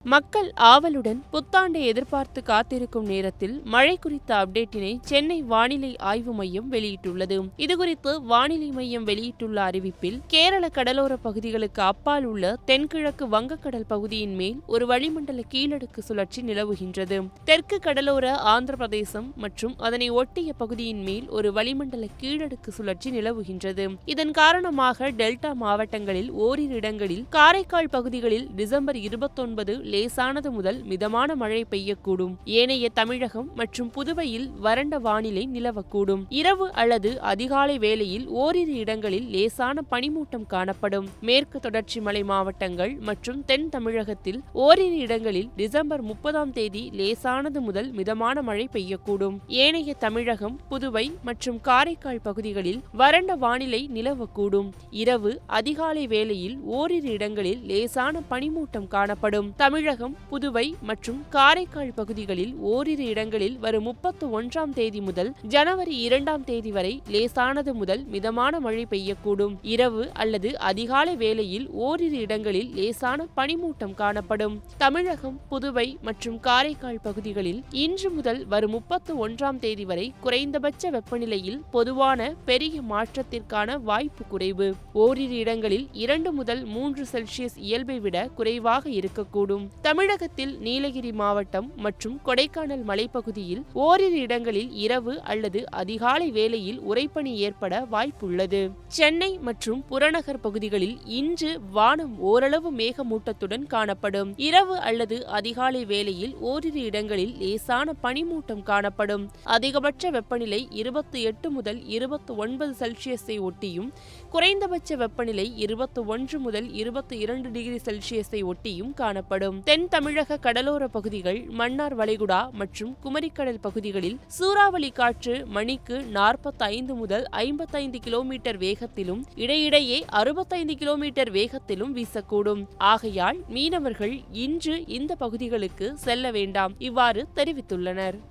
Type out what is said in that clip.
மக்கள் ஆவலுடன் புத்தாண்டை எதிர்பார்த்து காத்திருக்கும் நேரத்தில் மழை குறித்த அப்டேட்டினை சென்னை வானிலை ஆய்வு மையம் வெளியிட்டுள்ளது. இதுகுறித்து வானிலை மையம் வெளியிட்டுள்ள அறிவிப்பில், கேரள கடலோர பகுதிகளுக்கு அப்பால் உள்ள தென்கிழக்கு வங்கக்கடல் பகுதியின் மேல் ஒரு வளிமண்டல கீழடுக்கு சுழற்சி நிலவுகின்றது. தெற்கு கடலோர ஆந்திர பிரதேசம் மற்றும் அதனை ஒட்டிய பகுதியின் மேல் ஒரு வளிமண்டல கீழடுக்கு சுழற்சி நிலவுகின்றது. இதன் காரணமாக டெல்டா மாவட்டங்களில் ஓரிரு இடங்களில், காரைக்கால் பகுதிகளில் டிசம்பர் 29 லேசானது முதல் மிதமான மழை பெய்யக்கூடும். ஏனைய தமிழகம் மற்றும் புதுவையில் வறண்ட வானிலை நிலவக்கூடும். இரவு அல்லது அதிகாலை வேளையில் ஓரிரு இடங்களில் லேசான பனிமூட்டம் காணப்படும். மேற்கு தொடர்ச்சி மலை மாவட்டங்கள் மற்றும் தென் தமிழகத்தில் ஓரிரு இடங்களில் டிசம்பர் 30ஆம் தேதி லேசானது முதல் மிதமான மழை பெய்யக்கூடும். ஏனைய தமிழகம், புதுவை மற்றும் காரைக்கால் பகுதிகளில் வறண்ட வானிலை நிலவக்கூடும். இரவு அதிகாலை வேளையில் ஓரிரு இடங்களில் லேசான பனிமூட்டம் காணப்படும். தமிழகம், புதுவை மற்றும் காரைக்கால் பகுதிகளில் ஓரிரு இடங்களில் வரும் 31ஆம் தேதி முதல் ஜனவரி 2ஆம் தேதி வரை லேசானது முதல் மிதமான மழை பெய்யக்கூடும். இரவு அல்லது அதிகாலை வேளையில் ஓரிரு இடங்களில் லேசான பனிமூட்டம் காணப்படும். தமிழகம், புதுவை மற்றும் காரைக்கால் பகுதிகளில் இன்று முதல் வரும் 31ஆம் தேதி வரை குறைந்தபட்ச வெப்பநிலையில் பொதுவான பெரிய மாற்றத்திற்கான வாய்ப்பு குறைவு. ஓரிரு இடங்களில் 2 முதல் 3 செல்சியஸ் இயல்பை விட குறைவாக இருக்கக்கூடும். தமிழகத்தில் நீலகிரி மாவட்டம் மற்றும் கொடைக்கானல் மலைப்பகுதியில் ஓரிரு இடங்களில் இரவு அல்லது அதிகாலை வேளையில் உறைபனி ஏற்பட வாய்ப்புள்ளது. சென்னை மற்றும் புறநகர் பகுதிகளில் இன்று வானம் ஓரளவு மேகமூட்டத்துடன் காணப்படும். இரவு அல்லது அதிகாலை வேளையில் ஓரிரு இடங்களில் லேசான பனிமூட்டம் காணப்படும். அதிகபட்ச வெப்பநிலை 28 முதல் 29 செல்சியஸை ஒட்டியும், குறைந்தபட்ச வெப்பநிலை 21 முதல் 22 டிகிரி செல்சியஸை ஒட்டியும் காணப்படும். தென் தமிழக கடலோர பகுதிகள், மன்னார் வளைகுடா மற்றும் குமரிக்கடல் பகுதிகளில் சூறாவளி காற்று மணிக்கு 45 முதல் 55 கிலோமீட்டர் வேகத்திலும், இடையிடையே 65 கிலோமீட்டர் வேகத்திலும் வீசக்கூடும். ஆகையால் மீனவர்கள் இன்று இந்த பகுதிகளுக்கு செல்ல வேண்டாம், இவ்வாறு தெரிவித்துள்ளனர்.